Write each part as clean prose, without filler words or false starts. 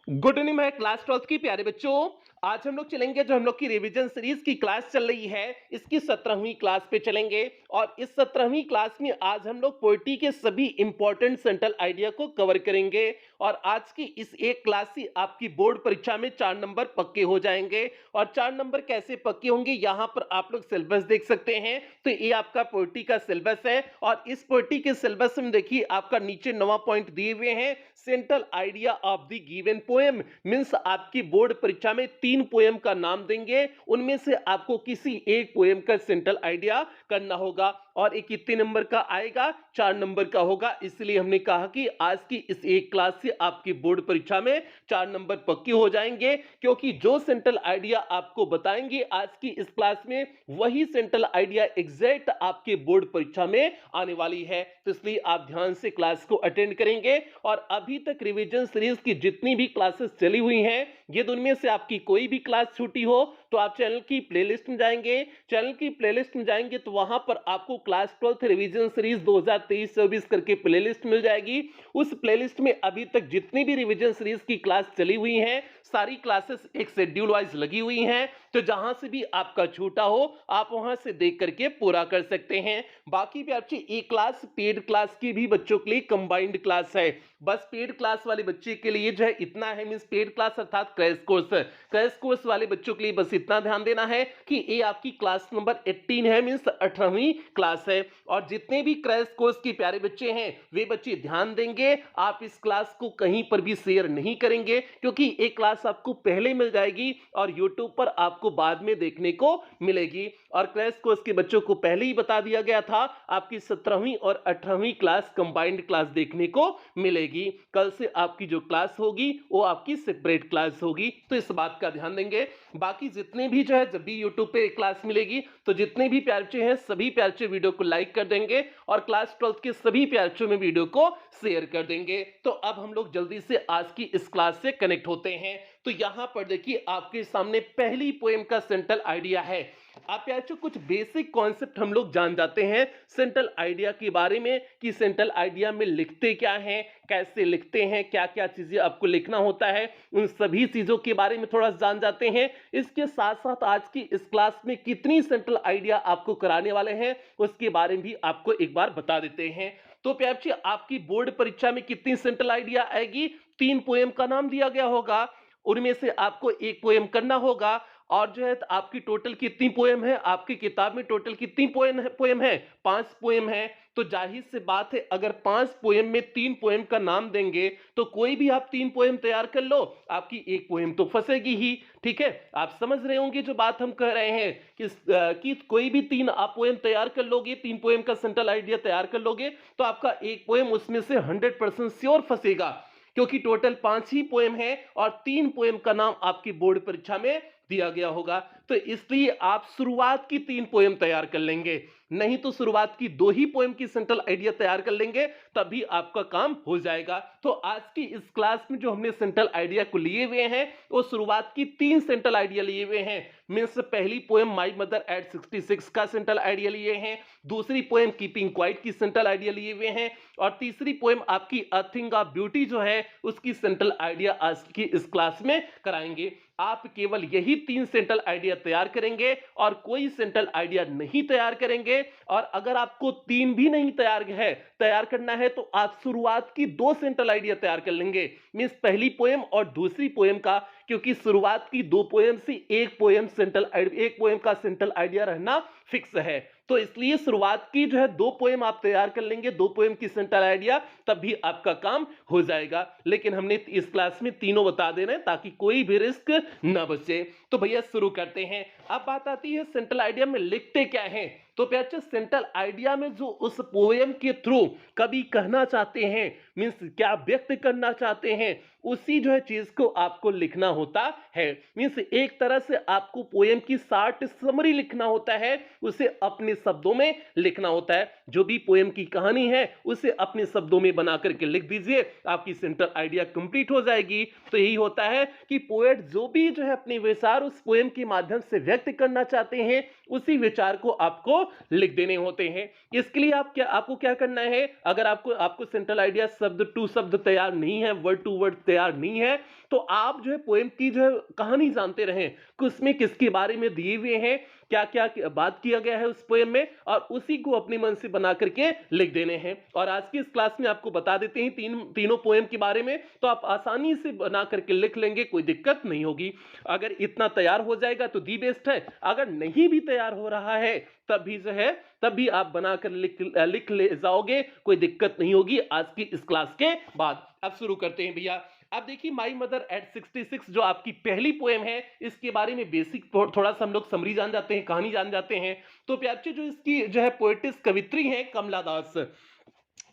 Good evening मैं class 12th की प्यारे बच्चों। आज हम लोग चलेंगे जो हम लोग की रिवीजन सीरीज की क्लास चल रही है इसकी 17वीं क्लास पे चलेंगे। और इस 17वीं क्लास में आज हम लोग पोइट्री के सभी इंपॉर्टेंट सेंट्रल आइडिया को कवर करेंगे। और आज की इस एक क्लास से आपकी बोर्ड परीक्षा में 4 नंबर पक्के हो जाएंगे। और 4 नंबर कैसे पक्के होंगे यहाँ पर आप लोग सिलेबस देख सकते हैं। तो ये आपका पोइट्री का सिलेबस है और इस पोइट्री के सिलेबस में देखिए आपका नीचे 9वां पॉइंट दिए हुए हैं, central idea of the given poem. Means आपकी बोर्ड परीक्षा में 3 पोएम का नाम देंगे, उनमें से आपको किसी एक पोएम का सेंट्रल आइडिया करना होगा। और ये कितने नंबर का आएगा? 4 नंबर का होगा। इसलिए हमने कहा कि आज की इस एक क्लास से आपकी बोर्ड परीक्षा में 4 नंबर पक्के हो जाएंगे, क्योंकि जो सेंट्रल आइडिया आपको बताएंगे आज की इस क्लास में वही सेंट्रल आइडिया एग्जैक्ट आपके बोर्ड परीक्षा में आने वाली है। तो इसलिए आप ध्यान से क्लास को अटेंड करेंगे। और अभी तक रिवीजन सीरीज की जितनी भी क्लासेस चली हुई हैं, यदि उनमें से आपकी कोई भी क्लास छूटी हो तो आप चैनल की प्लेलिस्ट में जाएंगे। चैनल की प्लेलिस्ट में जाएंगे तो वहां पर आपको क्लास 12th रिवीजन सीरीज 2023-24 करके प्लेलिस्ट मिल जाएगी। उस प्लेलिस्ट में अभी तक जितनी भी रिवीजन सीरीज की क्लास चली हुई हैं सारी क्लासेस एक शेड्यूल वाइज लगी हुई हैं। तो जहां से भी आपका छूटा हो आप वहां से देख करके पूरा कर सकते हैं। बाकी भी आपकी एक क्लास पेड क्लास की भी बच्चों के लिए कंबाइंड क्लास है। बस पेड क्लास वाले बच्चे के लिए जो है इतना है, मींस पेड क्लास अर्थात क्रैश कोर्स वाले बच्चों के लिए बस इतना ध्यान देना है कि ये आपकी क्लास नंबर 18 है, मींस 18वीं क्लास है। और जितने भी क्रैश कोर्स के प्यारे बच्चे हैं वे बच्चे ध्यान देंगे, आप इस क्लास को कहीं पर भी शेयर नहीं करेंगे, क्योंकि एक क्लास आपको पहले मिल जाएगी और यूट्यूब पर आपको बाद में देखने को मिलेगी। और क्रैश कोर्स के बच्चों को पहले ही बता दिया गया था आपकी 17वीं और 18वीं क्लास कंबाइंड क्लास देखने को मिलेगी। कल से आपकी जो क्लास होगी वो आपकी सेपरेट क्लास होगी, तो इस बात का ध्यान देंगे। बाकी जितने भी जो है जब भी यूट्यूब पे क्लास मिलेगी तो जितने भी प्यारचे हैं सभी प्यारचे वीडियो को लाइक कर देंगे और क्लास 12th के सभी प्यारचों में वीडियो को शेयर कर देंगे। तो अब हम लोग जल्दी से आज की इस क्लास से कनेक्ट होते हैं। तो यहां पर देखिए आपके सामने पहली पोएम का सेंट्रल आइडिया है। आप यार कुछ बेसिक कॉन्सेप्ट हम लोग जान जाते हैं सेंट्रल आइडिया के बारे में कि सेंट्रल आइडिया में लिखते क्या हैं, कैसे लिखते हैं, क्या क्या चीजें आपको लिखना होता है, उन सभी चीजों के बारे में थोड़ा जान जाते हैं। इसके साथ साथ आज की इस क्लास में कितनी सेंट्रल आइडिया आपको कराने वाले हैं उसके बारे में भी आपको एक बार बता देते हैं। तो प्यार आपकी बोर्ड परीक्षा में कितनी सेंट्रल आइडिया आएगी? 3 पोएम का नाम दिया गया होगा, उनमें से आपको एक पोएम करना होगा। और जो है आपकी टोटल कितनी पोएम है, आपकी किताब में टोटल कितनी पोएम है? 5 पोएम है। तो जाहिर से बात है अगर 5 पोएम में 3 पोएम का नाम देंगे तो कोई भी आप 3 पोएम तैयार कर लो, आपकी एक पोएम तो फंसेगी ही। ठीक है, आप समझ रहे होंगे जो बात हम कह रहे हैं कि कोई भी 3 आप पोएम तैयार कर लोगे, 3 पोएम का सेंट्रल आइडिया तैयार कर लोगे तो आपका एक पोएम उसमें से 100% श्योर फंसेगा, क्योंकि टोटल 5 ही पोएम है और 3 पोएम का नाम आपकी बोर्ड परीक्षा में दिया गया होगा। तो इसलिए आप शुरुआत की 3 पोएम तैयार कर लेंगे, नहीं तो शुरुआत की 2 ही पोएम की सेंट्रल आइडिया तैयार कर लेंगे, तभी आपका काम हो जाएगा। तो आज की इस क्लास में जो हमने सेंट्रल आइडिया को लिए हुए हैं वो शुरुआत की 3 सेंट्रल आइडिया लिए हुए हैं। मींस पहली पोएम माय मदर एट 66 का सेंट्रल आइडिया लिए हैं, दूसरी पोएम कीपिंग क्वाइट की सेंट्रल आइडिया लिए हुए हैं, और तीसरी पोएम आपकी अ थिंग ऑफ ब्यूटी जो है उसकी सेंट्रल आइडिया आज की इस क्लास में कराएंगे। आप केवल यही 3 सेंट्रल आइडिया तैयार करेंगे और कोई सेंट्रल आइडिया नहीं तैयार करेंगे। और अगर आपको 3 भी नहीं तैयार करना है तो आप शुरुआत की 2 सेंट्रल आइडिया तैयार कर लेंगे, मींस पहली पोएम और दूसरी पोएम का, क्योंकि शुरुआत की 2 पोएम से एक पोएम का सेंट्रल आइडिया रहना फिक्स है। तो इसलिए शुरुआत की जो है 2 पोएम आप तैयार कर लेंगे, 2 पोएम की सेंट्रल आइडिया, तब भी आपका काम हो जाएगा। लेकिन हमने इस क्लास में तीनों बता दे रहे हैं ताकि कोई भी रिस्क ना बचे। तो भैया शुरू करते हैं। अब बात आती है सेंट्रल आइडिया में लिखते क्या है। तो प्यार सेंट्रल आइडिया में जो उस पोएम के थ्रू कभी कहना चाहते हैं, मींस क्या व्यक्त करना चाहते हैं, उसी जो है चीज को आपको लिखना होता है। मींस एक तरह से आपको पोएम की शॉर्ट समरी लिखना होता है, उसे अपने शब्दों में लिखना होता है। जो भी पोएम की कहानी है उसे अपने शब्दों में बना करके लिख दीजिए, आपकी सेंट्रल आइडिया कंप्लीट हो जाएगी। तो यही होता है कि पोएट जो भी जो है अपने विचार उस पोएम के माध्यम से व्यक्त करना चाहते हैं उसी विचार को आपको लिख देने होते हैं। इसके लिए आपको क्या करना है, अगर आपको सेंट्रल आइडिया शब्द टू शब्द तैयार नहीं है, वर्ड टू वर्ड तैयार नहीं है, तो आप जो है पोएम की जो है कहानी जानते रहें कि उसमें किसके बारे में दिए हुए हैं, क्या क्या बात किया गया है उस पोएम में, और उसी को अपने मन से बना करके लिख देने हैं। और आज की इस क्लास में आपको बता देते हैं तीनों पोएम के बारे में, तो आप आसानी से बना करके लिख लेंगे, कोई दिक्कत नहीं होगी। अगर इतना तैयार हो जाएगा तो दी बेस्ट है, अगर नहीं भी तैयार हो रहा है तब भी आप बनाकर लिख ले जाओगे, कोई दिक्कत नहीं होगी आज की इस क्लास के बाद। अब शुरू करते हैं भैया। अब देखिए माई मदर एट 66 जो आपकी पहली पोएम है, इसके बारे में बेसिक थोड़ा सा हम लोग समरी जान जाते हैं, कहानी जान जाते हैं। तो प्यारे जो इसकी जो है पोएटिस कवित्री है कमला दास।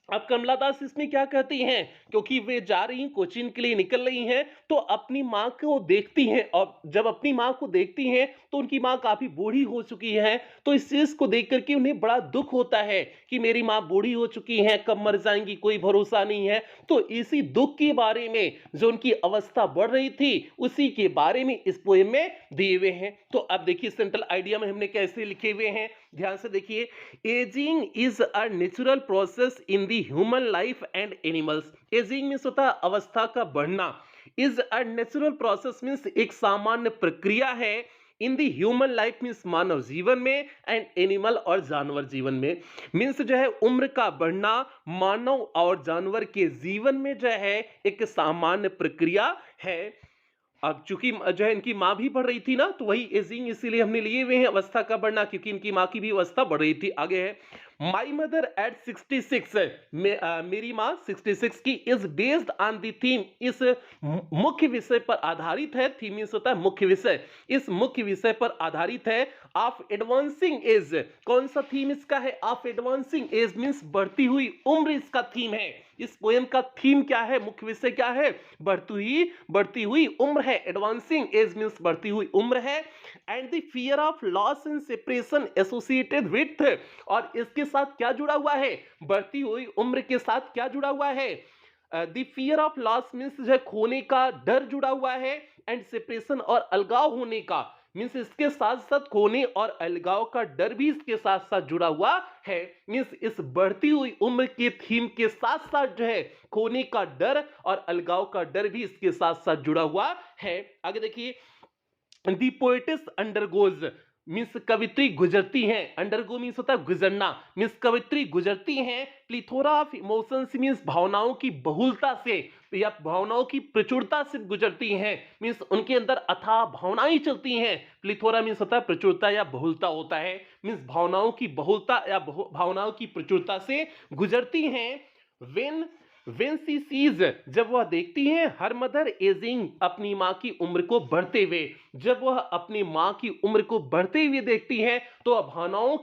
अब कमला दास इसमें क्या कहती हैं, क्योंकि वे जा रही हैं कोचिंग के लिए निकल रही हैं, तो अपनी माँ को देखती हैं, और जब अपनी माँ को देखती हैं तो उनकी माँ काफी बूढ़ी हो चुकी है। तो इस चीज को देख करके उन्हें बड़ा दुख होता है कि मेरी माँ बूढ़ी हो चुकी है, कब मर जाएंगी कोई भरोसा नहीं है। तो इसी दुख के बारे में, जो उनकी अवस्था बढ़ रही थी, उसी के बारे में इस पोएम में दिए हुए हैं। तो अब देखिए सेंट्रल आइडिया में हमने कैसे लिखे हुए हैं, ध्यान से देखिए। Ageing is a natural process in the human life and animals. Ageing means होता है अवस्था का बढ़ना, is a natural process means एक सामान्य प्रक्रिया है, in the human life means मानव जीवन में, एंड एनिमल और जानवर जीवन में। मीन्स जो है उम्र का बढ़ना मानव और जानवर के जीवन में जो है एक सामान्य प्रक्रिया है। अब चूंकि जो है इनकी माँ भी बढ़ रही थी ना, तो वही एजिंग इसीलिए हमने लिए हुए हैं अवस्था का बढ़ना, क्योंकि इनकी माँ की भी अवस्था बढ़ रही थी। आगे है माई मदर एट 66 मेरी माँ 66 की is based on the theme, इस मुख्य विषय पर आधारित है। थीम मींस होता है मुख्य विषय, इस मुख्य विषय पर आधारित है। ऑफ एडवांसिंग एज, कौन सा थीम इसका है, ऑफ एडवांसिंग एज मींस बढ़ती हुई उम्र इसका थीम है। इस पोएम का थीम क्या है, मुख्य विषय क्या है, बढ़ती हुई उम्र है। एडवांसिंग एज मींस बढ़ती हुई उम्र है। And the fear of loss and separation associated with, और इसके साथ क्या जुड़ा हुआ है, बढ़ती हुई उम्र के साथ क्या जुड़ा हुआ है, the fear of loss means जो है खोने का डर जुड़ा हुआ है, एंड सेपरेशन और अलगाव होने का मींस इसके साथ साथ खोने और अलगाव का डर भी इसके साथ साथ जुड़ा हुआ है। मींस इस बढ़ती हुई उम्र के थीम के साथ साथ जो है खोने का डर और अलगाव का डर भी इसके साथ साथ जुड़ा हुआ है। आगे देखिए, दी पोएटिस अंडरगोज मीन्स कवित्री गुजरती हैं, अंडरगो मीन्स होता है गुजरना, मीन्स कवित्री गुजरती हैं प्लीथोरा ऑफ इमोशंस मीन्स भावनाओं की बहुलता से या भावनाओं की प्रचुरता से गुजरती हैं। मीन्स उनके अंदर अथाह भावनाएं चलती हैं। प्लीथोरा मीन्स होता है प्रचुरता या बहुलता होता है, मीन्स भावनाओं की बहुलता या भावनाओं की प्रचुरता से गुजरती हैं। When she sees, जब वह देखती है, हर मदर एजिंग अपनी माँ की उम्र को बढ़ते हुए, जब वह अपनी माँ की उम्र को बढ़ते हुए देखती है, तो भावनाओं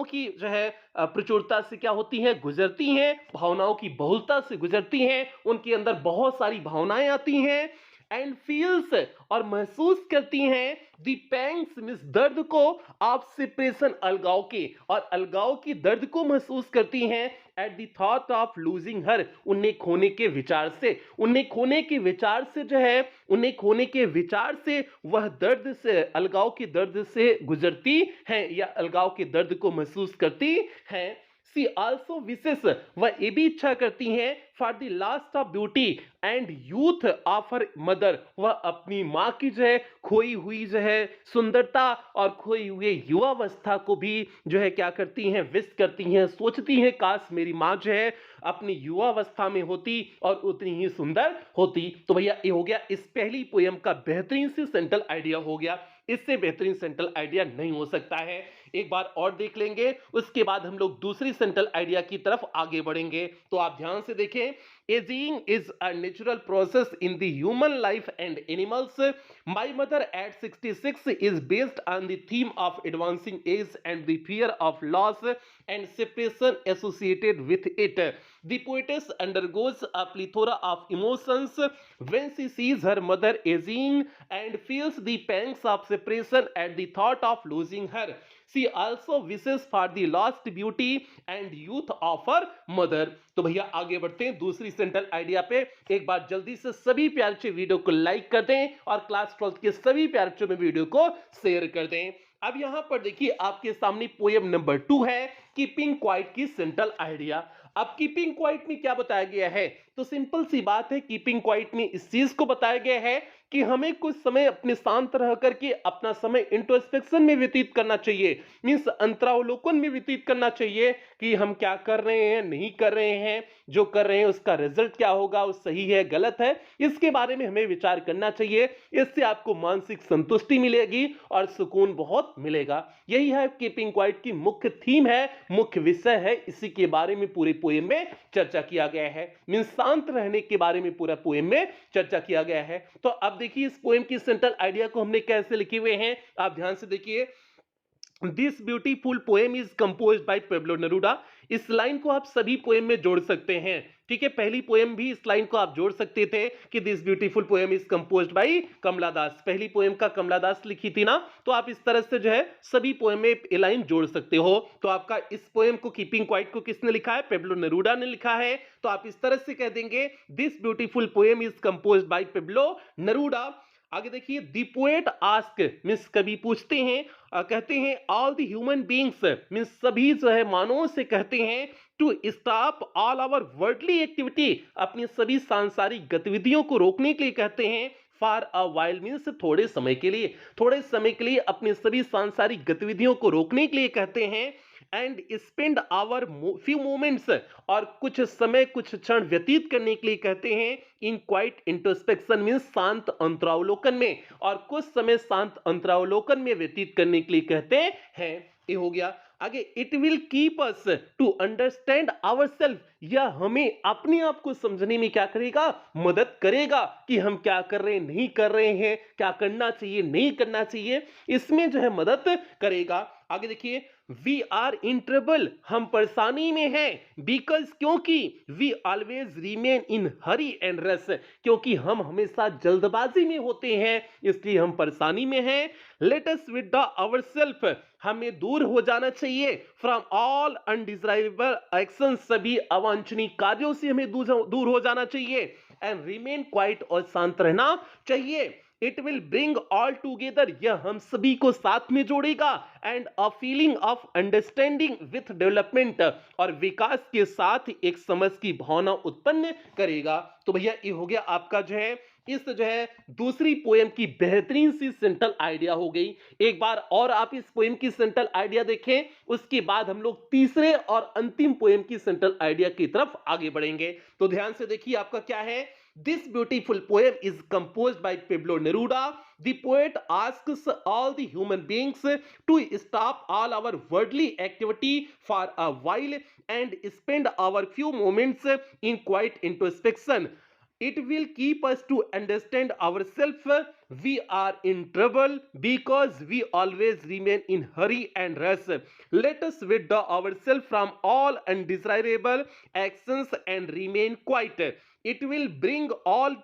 की जो है प्रचुरता से क्या होती है, गुजरती हैं, भावनाओं की बहुलता से गुजरती हैं, उनके अंदर बहुत सारी भावनाएं आती हैं। एंड फील्स, और महसूस करती हैं, दी पैंग्स मींस दर्द को, ऑफ सेपरेशन अलगाव के, और अलगाव की दर्द को महसूस करती हैं। At the thought of losing her, उन्हें खोने के विचार से, उन्हें खोने के विचार से जो है, उन्हें खोने के विचार से वह दर्द से, अलगाव के दर्द से गुजरती हैं या अलगाव के दर्द को महसूस करती हैं। सी आल्सो विशेष, वह ये भी इच्छा करती हैं, for the last of beauty and youth of her mother, वह अपनी माँ की जो है खोई हुई जो है सुंदरता और खोई हुए युवावस्था को भी जो है क्या करती हैं, विश करती हैं, सोचती हैं काश मेरी माँ जो है अपनी युवावस्था में होती और उतनी ही सुंदर होती। तो भैया ये हो गया इस पहली पोयम का बेहतरीन सी सेंट्रल आइडिया हो गया, इससे बेहतरीन सेंट्रल आइडिया नहीं हो सकता है। एक बार और देख लेंगे, उसके बाद हम लोग दूसरी सेंट्रल आइडिया की तरफ आगे बढ़ेंगे। तो आप ध्यान से देखें, ageing is a natural process in the human life and animals. My mother eight 66 is based on the theme of advancing as and the fear of loss and separation associated with it. The poetess undergoes a plethora of emotions when she sees her mother ageing and feels the pangs of separation at the thought of losing her. She also wishes for the lost beauty and youth of her mother. तो भैया आगे बढ़ते हैं दूसरी central idea पे। एक बार जल्दी से सभी प्यारे वीडियो को लाइक कर दें और क्लास 12 के सभी प्यारे में वीडियो को शेयर कर दें। अब यहां पर देखिए आपके सामने पोएम नंबर 2 है, कीपिंग क्वाइट की सेंट्रल आइडिया। अब कीपिंग क्वाइट में क्या बताया गया है? तो सिंपल सी बात है, कीपिंग क्वाइट में इस चीज को बताया गया है कि हमें कुछ समय अपने शांत रह करके अपना समय इंट्रोस्पेक्शन में व्यतीत करना चाहिए, मीन्स अंतरावलोकन में व्यतीत करना चाहिए कि हम क्या कर रहे हैं, नहीं कर रहे हैं, जो कर रहे हैं उसका रिजल्ट क्या होगा, वो सही है गलत है, इसके बारे में हमें विचार करना चाहिए। इससे आपको मानसिक संतुष्टि मिलेगी और सुकून बहुत मिलेगा। यही है कीपिंग क्वाइट की मुख्य थीम है, मुख्य विषय है, इसी के बारे में पूरे पोएम में चर्चा किया गया है। मीन्स शांत रहने के बारे में पूरा पोएम में चर्चा किया गया है। तो अब देखिए इस पोएम की सेंट्रल आइडिया को हमने कैसे लिखे हुए हैं, आप ध्यान से देखिए। This beautiful poem is composed bye Pablo Neruda. इस लाइन को आप सभी पोएम में जोड़ सकते हैं, ठीक है। पहली पोएम भी इस लाइन को आप जोड़ सकते थे कि this beautiful poem is composed by Kamala Das. पहली पोएम का कमला दास लिखी थी ना, तो आप इस तरह से जो है सभी पोएम में ये लाइन जोड़ सकते हो। तो आपका इस पोएम को कीपिंग क्वाइट को किसने लिखा है? पेब्लो नेरुदा ने लिखा है। तो आप इस तरह से कह देंगे this beautiful poem is composed bye Pablo Neruda. आगे देखिए, दी पोएट आस्क मीन्स कवि पूछते हैं, कहते हैं all the human beings means सभी जो है मानवों से कहते हैं to stop all our worldly activity, अपनी सभी सांसारिक गतिविधियों को रोकने के लिए कहते हैं। फॉर अ वाइल मीन्स थोड़े समय के लिए, थोड़े समय के लिए अपनी सभी सांसारिक गतिविधियों को रोकने के लिए कहते हैं। And spend our few moments, और कुछ समय कुछ क्षण व्यतीत करने के लिए कहते हैं इन क्वाइट इंट्रोस्पेक्शन मीन्स शांत अंतरावलोकन में, और कुछ समय शांत अंतरावलोकन में व्यतीत करने के लिए कहते हैं। ये हो गया। आगे, it will keep us to understand our self, यह हमें अपने आप को समझने में क्या करेगा? मदद करेगा कि हम क्या कर रहे हैं, नहीं कर रहे हैं, क्या करना चाहिए, नहीं करना चाहिए, इसमें जो है मदद करेगा। आगे देखिए, वी आर इन ट्रबल, हम परेशानी में हैं, बिकॉज क्योंकि we always remain in hurry and rush, क्योंकि हम हमेशा जल्दबाजी में होते हैं, इसलिए हम परेशानी में हैं। लेट अस विथड्रॉ आवरसेल्फ, हमें दूर हो जाना चाहिए फ्रॉम ऑल अनडिजायरेबल एक्शन, सभी अवांछनीय कार्यों से हमें दूर हो जाना चाहिए। एंड रिमेन क्वाइट, और शांत रहना चाहिए। It will bring all together, यह हम सभी को साथ में जोड़ेगा। And a feeling of understanding with development, और विकास के साथ एक समझ की भावना उत्पन्न करेगा। तो भैया ये हो गया आपका जो है इस जो है दूसरी पोएम की बेहतरीन सी सेंट्रल आइडिया हो गई। एक बार और आप इस पोएम की सेंट्रल आइडिया देखें, उसके बाद हम लोग तीसरे और अंतिम पोएम की सेंट्रल आइडिया की तरफ आगे बढ़ेंगे। तो ध्यान से देखिए आपका क्या है। This beautiful poem is composed by Pablo Neruda. The poet asks all the human beings to stop all our worldly activity for a while and spend our few moments in quiet introspection. It will keep us to understand ourselves. We are in trouble because we always remain in hurry and rush. Let us withdraw ourselves from all undesirable actions and remain quiet. It will bring all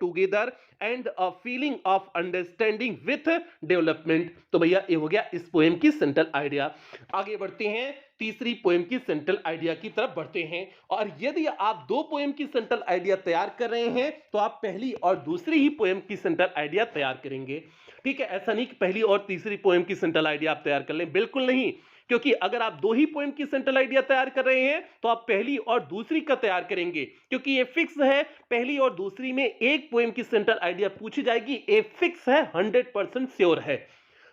together and a feeling of understanding with development. तो भैया ये हो गया इस poem की central idea. आगे बढ़ते हैं, तीसरी पोएम की सेंट्रल आइडिया की तरफ बढ़ते हैं। और यदि आप दो पोएम की सेंट्रल आइडिया तैयार कर रहे हैं तो आप पहली और दूसरी ही पोएम की सेंट्रल आइडिया तैयार करेंगे, ठीक है। ऐसा नहीं कि पहली और तीसरी पोएम की सेंट्रल आइडिया आप तैयार कर लें, बिल्कुल नहीं। क्योंकि अगर आप दो ही पोएम की सेंट्रल आइडिया तैयार कर रहे हैं तो आप पहली और दूसरी का तैयार करेंगे, क्योंकि ये फिक्स है, पहली और दूसरी में एक पोएम की सेंट्रल आइडिया पूछी जाएगी, ये फिक्स है, 100% श्योर है।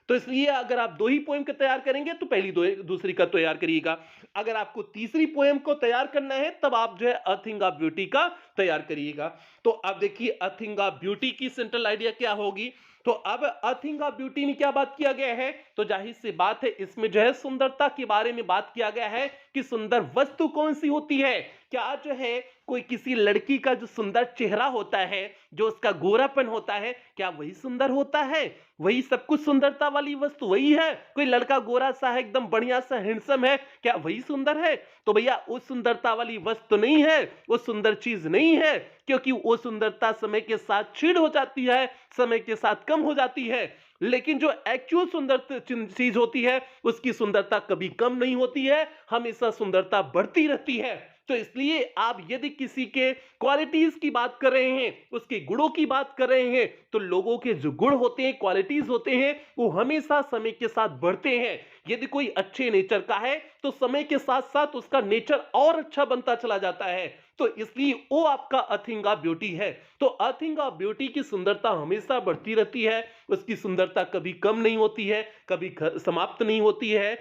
तो इसलिए अगर आप दो ही पोएम को तैयार करेंगे तो पहली दूसरी का तैयार करिएगा। अगर आपको तीसरी पोएम को तैयार करना है तब आप जो है अ थिंग ऑफ ब्यूटी का तैयार करिएगा। तो अब देखिए अ थिंग ऑफ ब्यूटी की सेंट्रल आइडिया क्या होगी। तो अब अ थिंग ऑफ ब्यूटी में क्या बात किया गया है, तो जाहिर सी बात है इसमें जो है सुंदरता के बारे में बात किया गया है कि सुंदर वस्तु कौन सी होती है। क्या जो है कोई किसी लड़की का जो सुंदर चेहरा होता है, जो उसका गोरापन होता है, क्या वही सुंदर होता है? वही सब कुछ सुंदरता वाली वस्तु वही है? कोई लड़का गोरा सा है, एकदम बढ़िया सा हैंडसम है, क्या वही सुंदर है? तो भैया वो सुंदरता वाली वस्तु नहीं है, वो सुंदर चीज नहीं है, क्योंकि वो सुंदरता समय के साथ क्षीण हो जाती है, समय के साथ कम हो जाती है। लेकिन जो एक्चुअल सुंदर चीज होती है उसकी सुंदरता कभी कम नहीं होती है, हमेशा सुंदरता बढ़ती रहती है। तो इसलिए आप यदि किसी के क्वालिटीज की बात कर रहे हैं, उसके गुणों की बात कर रहे हैं, तो लोगों के जो गुण होते हैं, क्वालिटीज होते हैं, वो हमेशा समय के साथ बढ़ते हैं। यदि कोई अच्छे नेचर का है तो समय के साथ साथ उसका नेचर और अच्छा बनता चला जाता है। तो इसलिए वो आपका अथिंग ऑफ ब्यूटी है। तो अथिंग ऑफ ब्यूटी की सुंदरता हमेशा बढ़ती रहती है, उसकी सुंदरता कभी कम नहीं होती है, कभी समाप्त नहीं होती है,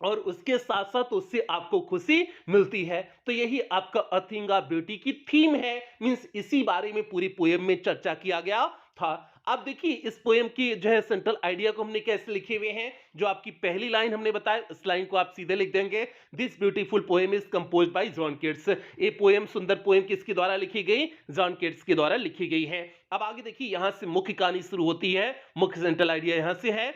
और उसके साथ साथ उससे आपको खुशी मिलती है। तो यही आपका अ थिंग ऑफ ब्यूटी की थीम है, मींस इसी बारे में पूरी पोएम में चर्चा किया गया था। अब देखिए इस पोएम की जो है सेंट्रल आइडिया को हमने कैसे लिखे हुए हैं। जो आपकी पहली लाइन हमने बताया, इस लाइन को आप सीधे लिख देंगे, this beautiful poem is composed by John Keats. ये पोएम, सुंदर पोएम किसके द्वारा लिखी गई? जॉन केट्स के द्वारा लिखी गई है। अब आगे देखिए, यहां से मुख्य कहानी शुरू होती है, मुख्य सेंट्रल आइडिया यहां से है,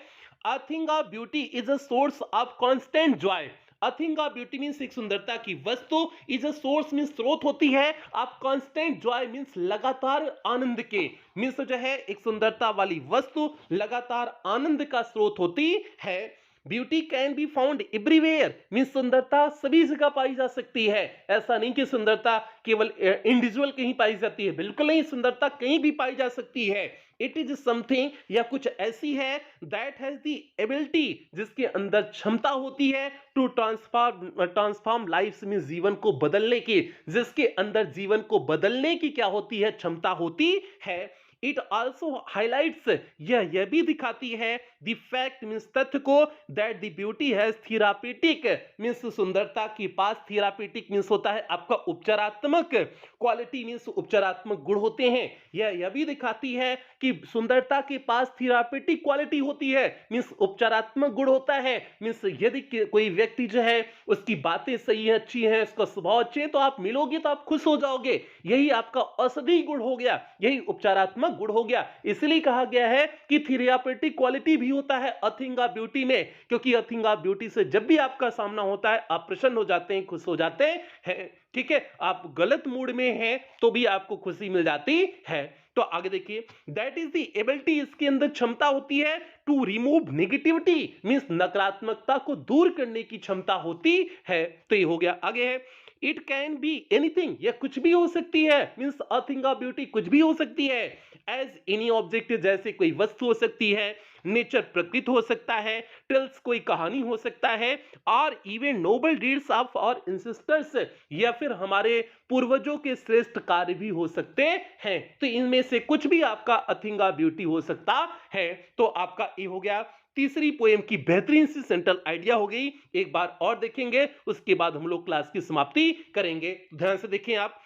A thing of beauty is a source of constant joy. A thing of beauty means एक सुंदरता की वस्तु, is a source means स्रोत होती है, आप constant joy means लगातार आनंद के, means जो है एक सुंदरता वाली वस्तु लगातार आनंद का स्रोत होती है। Beauty can be found everywhere, means सुंदरता सभी जगह पाई जा सकती है। ऐसा नहीं कि सुंदरता केवल इंडिविजुअल कहीं पाई जाती है, बिल्कुल नहीं, सुंदरता कहीं भी पाई जा सकती है। इट इज समथिंग, या कुछ ऐसी है, दैट हैज द एबिलिटी, जिसके अंदर क्षमता होती है, टू ट्रांसफॉर्म लाइफ में जीवन को बदलने की, जिसके अंदर जीवन को बदलने की क्या होती है? क्षमता होती है। इट ऑल्सो हाईलाइट्स, यह भी दिखाती है, द फैक्ट मीन्स तथ्य को, that the beauty has therapeutic means सुंदरता के पास थेरापेटिक मीन्स होता है आपका उपचारात्मक, क्वालिटी मीन्स उपचारात्मक गुण होते हैं। यह भी दिखाती है कि सुंदरता के पास थेरापेटिक क्वालिटी होती है, मीन्स उपचारात्मक गुण होता है। मीन्स यदि कोई व्यक्ति जो है उसकी बातें सही है, अच्छी है, उसका स्वभाव अच्छे है, तो आप मिलोगे तो आप खुश हो जाओगे, यही आपका औषधि गुण हो गया, यही उपचारात्मक गुण हो गया। इसलिए कहा गया है कि थेरापेटिक क्वालिटी भी होता है अ थिंग ऑफ ब्यूटी में, क्योंकि अ थिंग ऑफ ब्यूटी से जब भी आपका सामना होता है आप प्रसन्न हो जाते हैं, खुश हो जाते हैं। ठीक है, आप गलत मूड में हैं तो भी आपको खुशी मिल जाती है। तो आगे देखिए, दैट इज द एबिलिटी, इसके अंदर क्षमता होती है, टू रिमूव नेगेटिविटी मींस नकारात्मकता को दूर करने की क्षमता होती है। तो ये हो गया। आगे है, इट कैन बी एनीथिंग, यह कुछ भी हो सकती है, means a thing of beauty कुछ भी हो सकती है। एज एनी ऑब्जेक्ट, जैसे कोई वस्तु हो सकती है, नेचर प्रकृति हो सकता है, टेल्स कोई कहानी हो सकता है, और इवन नोबल डीड्स ऑफ और इंसिस्टर्स, या फिर हमारे पूर्वजों के श्रेष्ठ कार्य भी हो सकते हैं। तो इनमें से कुछ भी आपका अ थिंग ऑफ ब्यूटी हो सकता है। तो आपका ये हो गया तीसरी पोएम की बेहतरीन सी सेंट्रल आइडिया हो गई। एक बार और देखेंगे, उसके बाद हम लोग क्लास की समाप्ति करेंगे। ध्यान से देखें आप,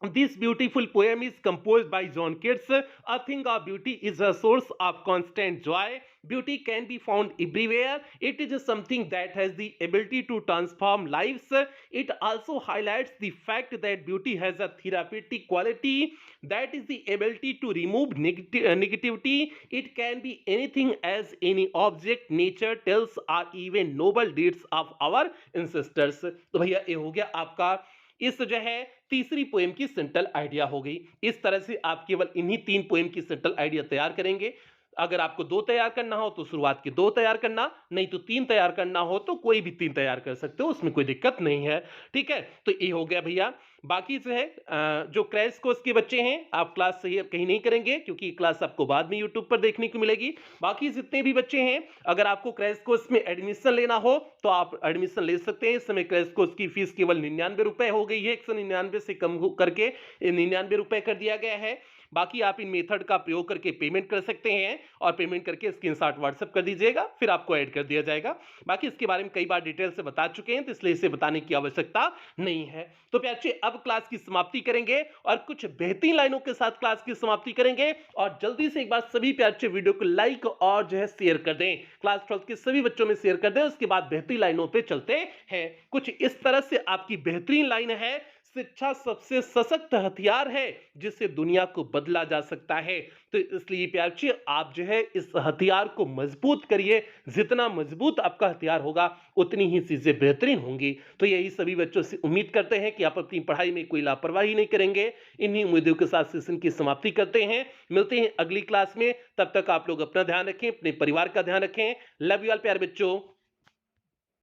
this beautiful poem is composed by John Keats. A thing of beauty is a source of constant joy. Beauty can be found everywhere. It is something that has the ability to transform lives. It also highlights the fact that beauty has a therapeutic quality, that is the ability to remove negativity. It can be anything, as any object, nature, tales, or even noble deeds of our ancestors. तो भैया ये हो गया आपका इस जो है तीसरी पोएम की सेंट्रल आइडिया हो गई। इस तरह से आप केवल इन्हीं 3 पोएम की सेंट्रल आइडिया तैयार करेंगे। अगर आपको 2 तैयार करना हो तो शुरुआत के 2 तैयार करना, नहीं तो 3 तैयार करना हो तो कोई भी 3 तैयार कर सकते हो, उसमें कोई दिक्कत नहीं है। ठीक है, तो ये हो गया भैया। बाकी जो है जो क्रैश कोर्स के बच्चे हैं, आप क्लास सही कहीं नहीं करेंगे, क्योंकि क्लास आपको बाद में यूट्यूब पर देखने को मिलेगी। बाकी जितने भी बच्चे हैं, अगर आपको क्रैश कोर्स में एडमिशन लेना हो तो आप एडमिशन ले सकते हैं। इस समय क्रैश कोर्स की फीस केवल 99 रुपए हो गई है, 199 से कम करके 99 रुपए कर दिया गया है। बाकी आप इन मेथड का प्रयोग करके पेमेंट कर सकते हैं, और पेमेंट करके स्क्रीनशॉट व्हाट्सएप कर दीजिएगा, फिर आपको ऐड कर दिया जाएगा। बाकी इसके बारे में कई बार डिटेल से बता चुके हैं, तो इसलिए इसे बताने की आवश्यकता नहीं है। तो प्यारे, अब क्लास की समाप्ति करेंगे और कुछ बेहतरीन लाइनों के साथ क्लास की समाप्ति करेंगे। और जल्दी से एक बार सभी प्यारे वीडियो को लाइक और जो है शेयर कर दें, क्लास 12 के सभी बच्चों में शेयर कर दें। उसके बाद बेहतरीन लाइनों पे चलते हैं। कुछ इस तरह से आपकी बेहतरीन लाइन है, शिक्षा सबसे सशक्त हथियार है जिससे दुनिया को बदला जा सकता है। तो इसलिए प्यारे, आप जो है इस हथियार को मजबूत करिए। जितना मजबूत आपका हथियार होगा उतनी ही चीजें बेहतरीन होंगी। तो यही सभी बच्चों से उम्मीद करते हैं कि आप अपनी पढ़ाई में कोई लापरवाही नहीं करेंगे। इन्हीं उम्मीदों के साथ सेशन की समाप्ति करते हैं। मिलते हैं अगली क्लास में, तब तक आप लोग अपना ध्यान रखें, अपने परिवार का ध्यान रखें। लव यू ऑल प्यारे बच्चों।